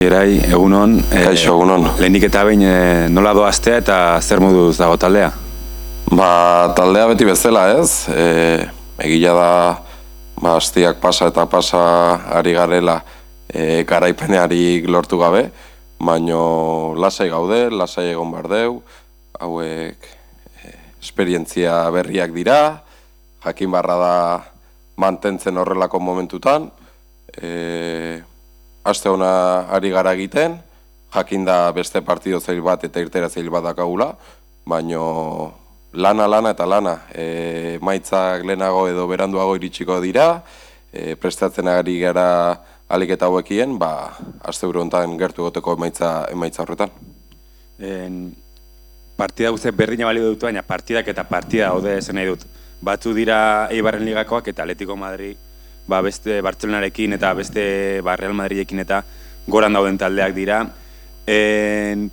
Erai, egunon. Kaixo, egunon. Lehenik eta behin nola doaztea eta zer moduz dago taldea? Taldea beti bezala ez. Egia da, astiak pasa eta pasa ari garela garaipeneari lortu gabe, baino lasai gaude, lasai egon behar deu, hauek esperientzia berriak dira, jakin barra da mantentzen horrelako momentutan, aste hona ari gara egiten, jakin da beste partido zail bat eta irtera zail bat dakagula, baino lana eta lana. Maitzak lehenago edo beranduago iritsiko dira, prestatzen ari gara alik eta hauekien, aste honetan gertu goteko emaitza horretan. Partida guztiak berdina balio dut, baina partidak eta partida haude esan nahi dut. Batzu dira Eibarren ligakoak eta Atletico Madrid beste Bartzelonarekin eta beste Real Madridekin eta goran dauden taldeak dira.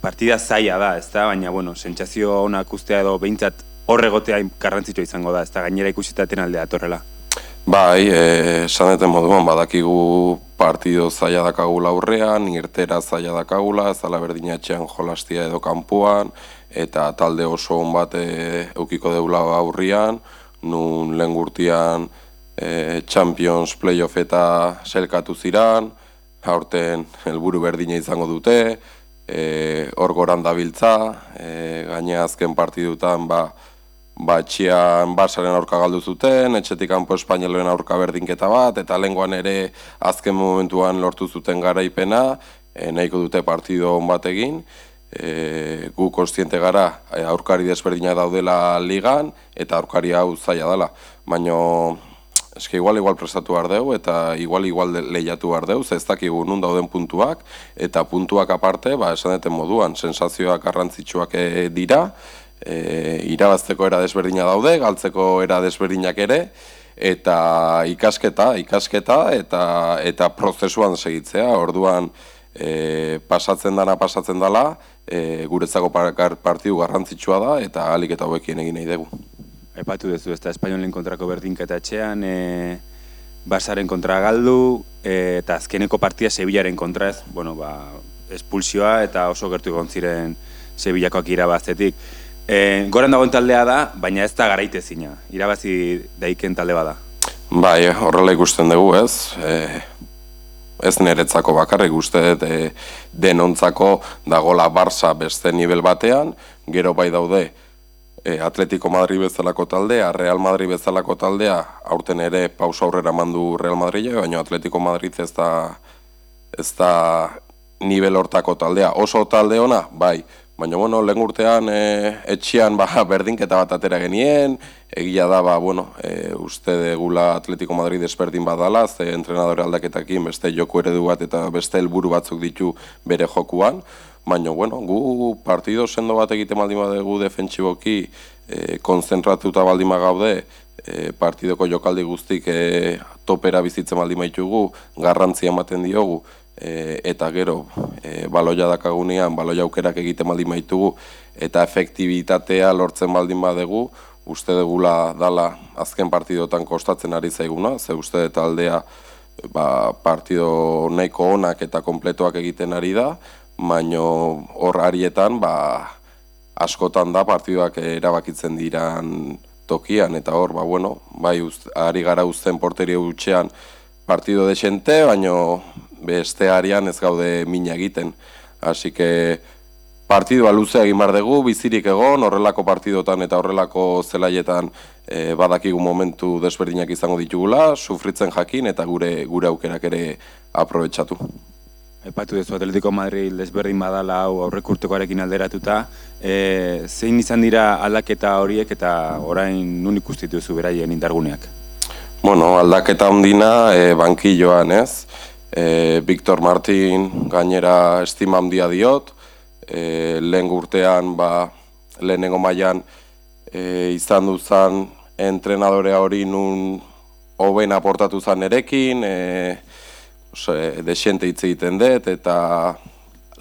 Partida zaila da, ezta? Baina, sentsazio onak ustea edo behintzat horregotea garrantzitsua izango da, ezta? Gainera ikusitaten aldea atorrela. Bai, esaneten moduan badakigu partido zaila dakagula aurrean, irtera zaila dakagula, ez ala berdina etxean jolastia edo kanpoan, eta talde oso on bat eukiko deula aurrian, nun lehen gurtian Champions Playoff eta selkatu ziran, aurten helburu berdina izango dute, hor goran dabiltza, gaina azken partidutan etxean Barsaren aurka galdu zuten, etxetik kanpo Espainolen aurka berdinketa bat, eta lehengoan ere azken momentuan lortu zuten garaipena, nahiko dute partido on bat egin, gu kontziente gara aurkari desberdina daudela ligan, eta aurkari hau zaila dela, baina eske igual prestatu behar deu, eta igual lehiatu behar deu, ez dakigu nun dauden puntuak, eta puntuak aparte, esan deten moduan, sensazioak garrantzitsuak dira, irabazteko era desberdina daude, galtzeko era desberdinak ere, eta ikasketa eta prozesuan segitzea, orduan pasatzen dela, guretzako partidu garrantzitsua da, eta ahalik eta hauekien egin nahi dugu. Aipatu duzu, ez da Espainolen kontrako berdinketa etxean, Barsaren kontra galdu, eta azkeneko partia Sevillaren kontra ez, espulsioa eta oso gertu egon ziren Sevillakoak irabaztetik. Goran dagoen taldea da, baina ez da garaitezina, irabazi daiken talde bada. Bai, horrela ikusten dugu ez, ez niretzako bakarrik uste denontzako dagola Barça beste nivel batean, gero bai daude Atletico Madrid bezalako taldea, Real Madrid bezalako taldea, aurten ere pausa aurrera mandu Real Madrid, baina Atletico Madrid ez da nivel hortako taldea. Oso talde ona, bai, baina lehen urtean etxean berdinketa bat atera genien, egia da, uste degula Atletico Madrid desberdin badala, ze entrenadore aldaketakin beste joku eredu bat eta beste helburu batzuk ditu bere jokuan, baina, gu partido sendo bat egiten baldin badegu defentsiboki, konzentratuta baldin gaude, partidoko jokaldi guztik topera bizitzen baldin baitugu, garrantzia ematen diogu, eta gero baloia dakagunean, baloia aukerak egiten baldin baitugu, eta efektibitatea lortzen baldin badegu, uste degula dala azken partidotan kostatzen ari zaiguna, ze uste taldea partido nahiko onak eta kompletoak egiten ari da, baina hor arietan askotan da partidoak erabakitzen diran tokian, eta hor, ari gara uzten porterio hutsean partido desente, baina beste arian ez gaude mina egiten. Así que partidua luzea egin behar dugu, bizirik egon, horrelako partidotan eta horrelako zelaietan badakigu momentu desberdinak izango ditugula, sufritzen jakin eta gure aukerak ere aprobetxatu. Aipatu duzu Atletico Madrid desberdin badala hau aurrek urtekoarekin alderatuta, zein izan dira aldaketa horiek eta orain nun ikustituzu beraien indarguneak? Aldaketa handina bankilloan ez, Victor Martin gainera estima handia diot, lehen urtean lehenengo mailan izan duzan entrenadorea hori nun hoben aportatu zan erekin, desiente hitz egiten dut, eta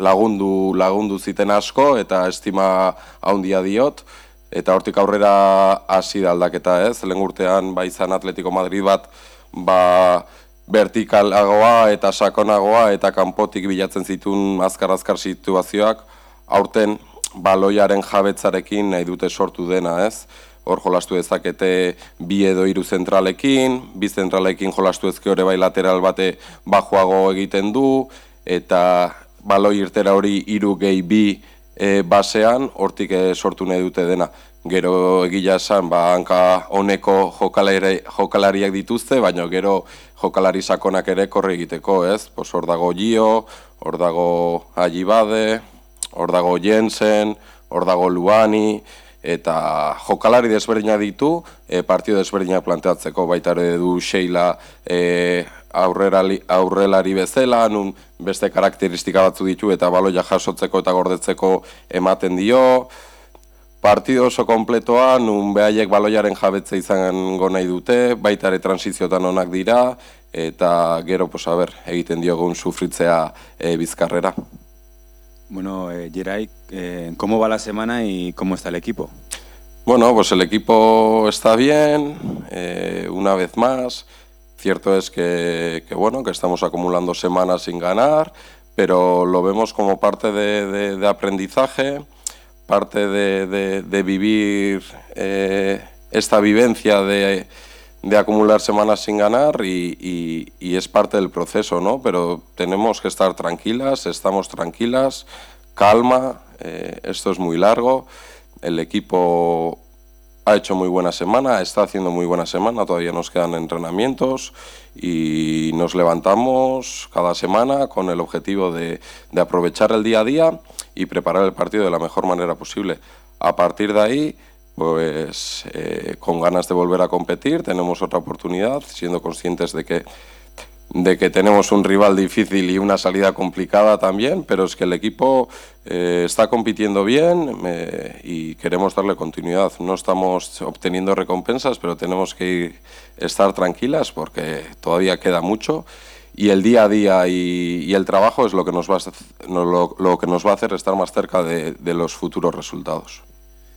lagundu ziten asko, eta estima handia diot, eta hortik aurrera hasi da aldaketa ez, lehen urtean izan Atletico Madrid bat, vertikalagoa eta sakonagoa eta kanpotik bilatzen zituen azkar-azkar situazioak, aurten baloiaren jabetzarekin nahi dute sortu dena, ez? Hor jolastu dezakete bi edo hiru zentralekin, bi zentralekin jolastu ezke hori bai lateral bate bajoago egiten du, eta baloi irtera hori 3-2 basean, hortik sortu nahi dute dena. Gero egia esan, hanka honeko jokalariak dituzte, baina gero jokalari sakonak ere korre egiteko, ez? Hor dago Gio, hor dago Agibade, hor dago Jensen, hor dago Luani, eta jokalari desberdinak ditu, partido desberdinak planteatzeko, baita ere du Sheila aurrelari bezala, nun beste karakteristika batzu ditu eta baloia jasotzeko eta gordetzeko ematen dio. Partido oso kompletoa, nun behaiek baloiaren jabetze izango nahi dute, baita ere transiziotan onak dira, eta gero, egiten diogun sufritzea Bizkarrera. Bueno, Geray, ¿cómo va la semana y cómo está el equipo? Bueno, pues el equipo está bien, una vez más. Cierto es que estamos acumulando semanas sin ganar, pero lo vemos como parte de aprendizaje, parte de vivir esta vivencia de acumular semanas sin ganar y es parte del proceso, ¿no? Pero tenemos que estar tranquilas, estamos tranquilas, calma, esto es muy largo, el equipo ha hecho muy buena semana, está haciendo muy buena semana, todavía nos quedan entrenamientos y nos levantamos cada semana con el objetivo de aprovechar el día a día y preparar el partido de la mejor manera posible. A partir de ahí, pues con ganas de volver a competir, tenemos otra oportunidad, siendo conscientes de que tenemos un rival difícil y una salida complicada también, pero es que el equipo está compitiendo bien y queremos darle continuidad. No estamos obteniendo recompensas, pero tenemos que estar tranquilas porque todavía queda mucho y el día a día y el trabajo es lo que nos va a hacer estar más cerca de los futuros resultados.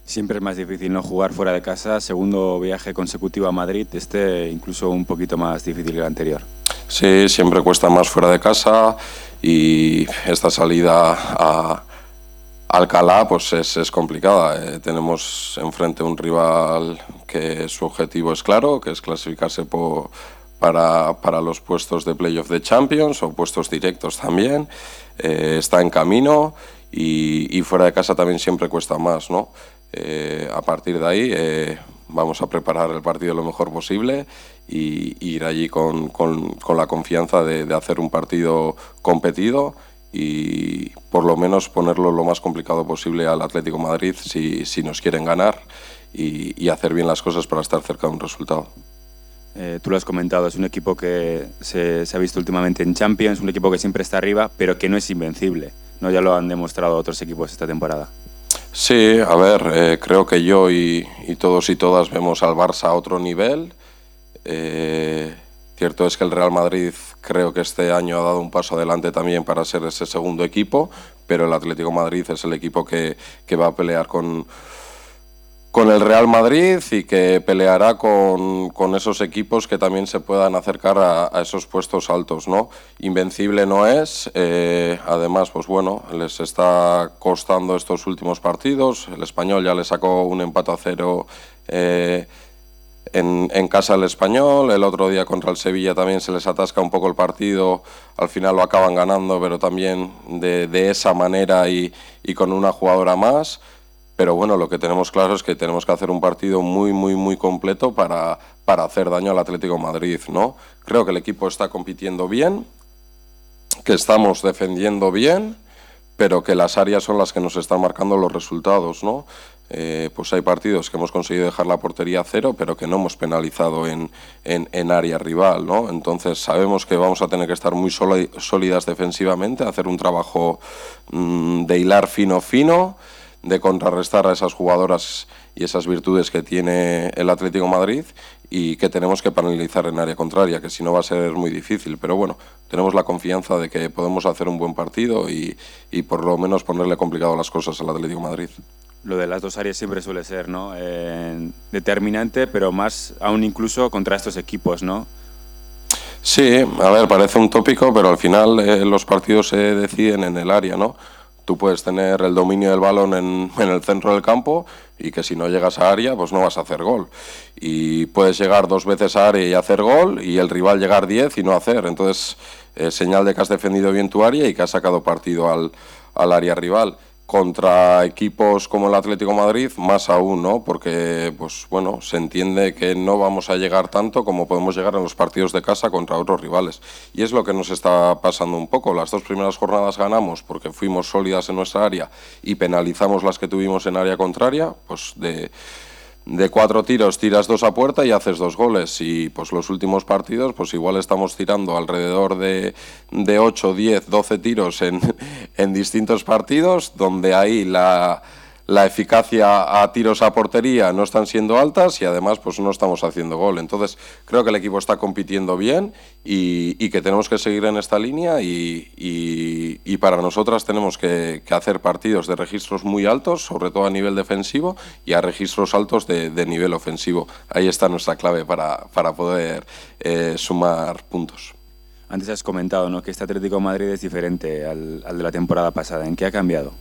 Siempre es más difícil no jugar fuera de casa, segundo viaje consecutivo a Madrid, incluso un poquito más difícil que el anterior. Sí, siempre cuesta más fuera de casa y esta salida a Alcalá pues es complicada. Tenemos enfrente un rival que su objetivo es claro, que es clasificarse para los puestos de Playoff de Champions o puestos directos también. Está en camino y fuera de casa también siempre cuesta más, ¿no? A partir de ahí vamos a preparar el partido lo mejor posible y ir allí con la confianza de hacer un partido competido y por lo menos ponerlo lo más complicado posible al Atlético Madrid si nos quieren ganar y hacer bien las cosas para estar cerca de un resultado. Tú lo has comentado, es un equipo que se ha visto últimamente en Champions, un equipo que siempre está arriba, pero que no es invencible, ¿no? Ya lo han demostrado otros equipos esta temporada. Sí, a ver, creo que yo y todos y todas vemos al Barça a otro nivel. Cierto es que el Real Madrid creo que este año ha dado un paso adelante también para ser ese segundo equipo, pero el Atlético Madrid es el equipo que va a pelear con el Real Madrid y que peleará con esos equipos que también se puedan acercar a esos puestos altos, ¿no? Invencible no es, además, pues bueno, les está costando estos últimos partidos. El Español ya le sacó un empate a 0 en casa al Español, el otro día contra el Sevilla también se les atasca un poco el partido, al final lo acaban ganando, pero también de esa manera y con una jugadora más. Pero bueno, lo que tenemos claro es que tenemos que hacer un partido muy, muy, muy completo para hacer daño al Atlético de Madrid, ¿no? Creo que el equipo está compitiendo bien, que estamos defendiendo bien, pero que las áreas son las que nos están marcando los resultados, ¿no? Pues hay partidos que hemos conseguido dejar la portería a 0, pero que no hemos penalizado en área rival, ¿no? Entonces sabemos que vamos a tener que estar muy sólidas defensivamente, hacer un trabajo de hilar fino, de contrarrestar a esas jugadoras y esas virtudes que tiene el Atlético de Madrid y que tenemos que penalizar en área contraria, que si no va a ser muy difícil. Pero bueno, tenemos la confianza de que podemos hacer un buen partido y por lo menos ponerle complicado las cosas al Atlético de Madrid. Lo de las dos áreas siempre suele ser, ¿no? Determinante, pero más aún incluso contra estos equipos, ¿no? Sí, a ver, parece un tópico, pero al final los partidos se deciden en el área, ¿no? Tú puedes tener el dominio del balón en el centro del campo y que si no llegas a área, pues no vas a hacer gol. Y puedes llegar 2 veces a área y hacer gol y el rival llegar 10 y no hacer. Entonces, señal de que has defendido bien tu área y que has sacado partido al área rival. Contra equipos como el Atlético de Madrid, más aún, ¿no? Porque, pues bueno, se entiende que no vamos a llegar tanto como podemos llegar en los partidos de casa contra otros rivales. Y es lo que nos está pasando un poco. Las 2 primeras jornadas ganamos porque fuimos sólidas en nuestra área y penalizamos las que tuvimos en área contraria, pues de 4 tiros tiras 2 a puerta y haces 2 goles. Y pues los últimos partidos, pues igual estamos tirando alrededor de 8, 10, 12 tiros en distintos partidos, donde ahí la eficacia a tiros a portería no están siendo altas y además pues no estamos haciendo gol. Entonces creo que el equipo está compitiendo bien y que tenemos que seguir en esta línea y para nosotras tenemos que hacer partidos de registros muy altos, sobre todo a nivel defensivo, y a registros altos de nivel ofensivo. Ahí está nuestra clave para poder sumar puntos. Antes has comentado, ¿no?, que este Atlético de Madrid es diferente al de la temporada pasada. ¿En qué ha cambiado?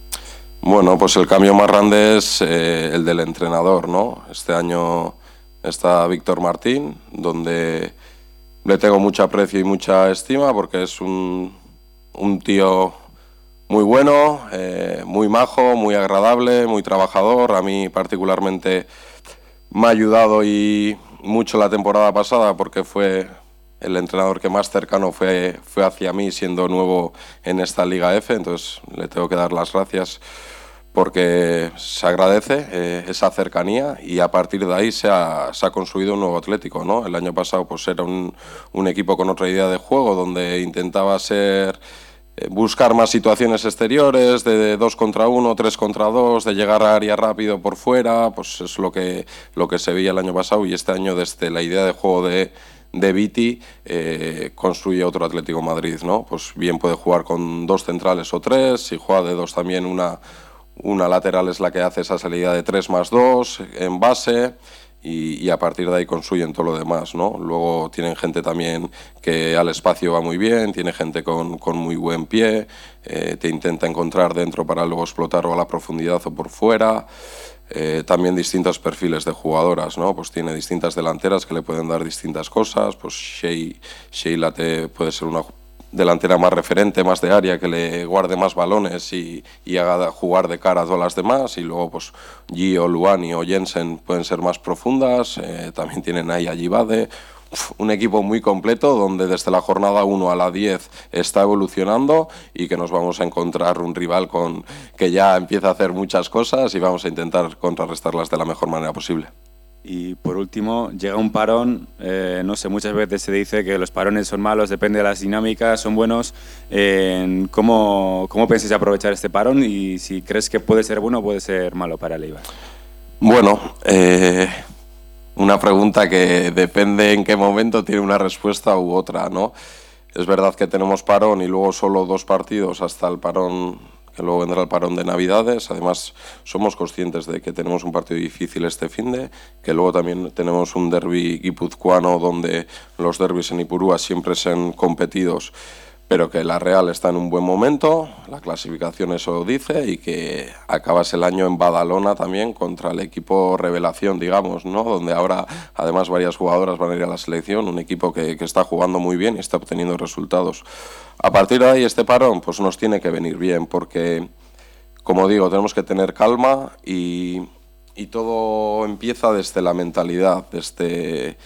Bueno, pues el cambio más grande es el del entrenador, ¿no? Este año está Víctor Martín, donde le tengo mucho aprecio y mucha estima porque es un tío muy bueno, muy majo, muy agradable, muy trabajador. A mí particularmente me ha ayudado y mucho la temporada pasada porque fue el entrenador que más cercano fue hacia mí siendo nuevo en esta Liga F, entonces le tengo que dar las gracias porque se agradece esa cercanía y a partir de ahí se ha construido un nuevo Atlético, ¿no? El año pasado pues era un equipo con otra idea de juego donde intentaba buscar más situaciones exteriores, de 2 contra 1, 3 contra 2, de llegar a área rápido por fuera, pues es lo que se veía el año pasado y este año desde la idea de juego de Viti construye otro Atlético Madrid, ¿no? Pues bien puede jugar con 2 centrales o 3, si juega de 2 también una lateral es la que hace esa salida de 3+2 en base y a partir de ahí construyen todo lo demás, ¿no? Luego tienen gente también que al espacio va muy bien, tiene gente con muy buen pie, te intenta encontrar dentro para luego explotar o a la profundidad o por fuera. También distintos perfiles de jugadoras, ¿no? Pues tiene distintas delanteras que le pueden dar distintas cosas, pues Sheila puede ser una delantera más referente, más de área, que le guarde más balones y haga jugar de cara a todas las demás, y luego pues Gio, Luani o Jensen pueden ser más profundas, también tienen ahí a Gibade. Un equipo muy completo donde desde la jornada 1 a la 10 está evolucionando y que nos vamos a encontrar un rival que ya empieza a hacer muchas cosas y vamos a intentar contrarrestarlas de la mejor manera posible. Y por último, llega un parón, no sé, muchas veces se dice que los parones son malos, depende de las dinámicas, son buenos. ¿Cómo pensáis aprovechar este parón y si crees que puede ser bueno o puede ser malo para el Eibar? Bueno, una pregunta que depende en qué momento tiene una respuesta u otra, ¿no? Es verdad que tenemos parón y luego solo 2 partidos hasta el parón, que luego vendrá el parón de Navidades. Además, somos conscientes de que tenemos un partido difícil este finde, que luego también tenemos un derbi guipuzcoano donde los derbis en Ipurúa siempre son competidos, pero que la Real está en un buen momento, la clasificación eso dice, y que acabas el año en Badalona también contra el equipo revelación, digamos, ¿no? Donde ahora además varias jugadoras van a ir a la selección, un equipo que está jugando muy bien y está obteniendo resultados. A partir de ahí este parón pues nos tiene que venir bien porque, como digo, tenemos que tener calma y todo empieza desde la mentalidad, desde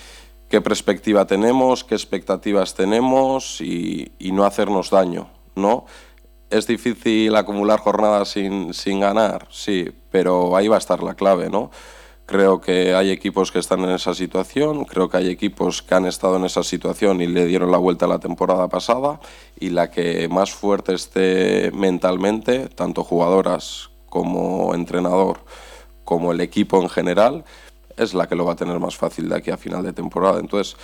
qué perspectiva tenemos, qué expectativas tenemos y no hacernos daño, ¿no? ¿Es difícil acumular jornadas sin ganar? Sí, pero ahí va a estar la clave, ¿no? Creo que hay equipos que están en esa situación, creo que hay equipos que han estado en esa situación y le dieron la vuelta la temporada pasada, y la que más fuerte esté mentalmente, tanto jugadoras como entrenador, como el equipo en general, es la que lo va a tener más fácil de aquí a final de temporada. Entonces,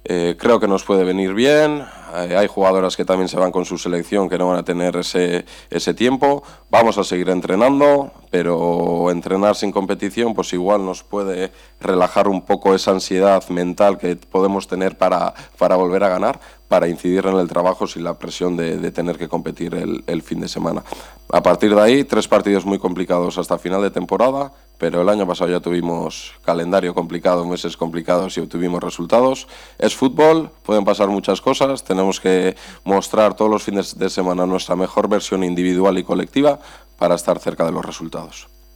Creo que nos puede venir bien. Hay jugadoras que también se van con su selección que no van a tener ese tiempo. Vamos a seguir entrenando, pero entrenar sin competición pues igual nos puede relajar un poco esa ansiedad mental que podemos tener para volver a ganar, para incidir en el trabajo sin la presión de tener que competir el fin de semana. A partir de ahí, 3 partidos muy complicados hasta final de temporada, pero el año pasado ya tuvimos calendario complicado, meses complicados y obtuvimos resultados. Es fútbol, pueden pasar muchas cosas, tenemos que mostrar todos los fines de semana nuestra mejor versión individual y colectiva para estar cerca de los resultados.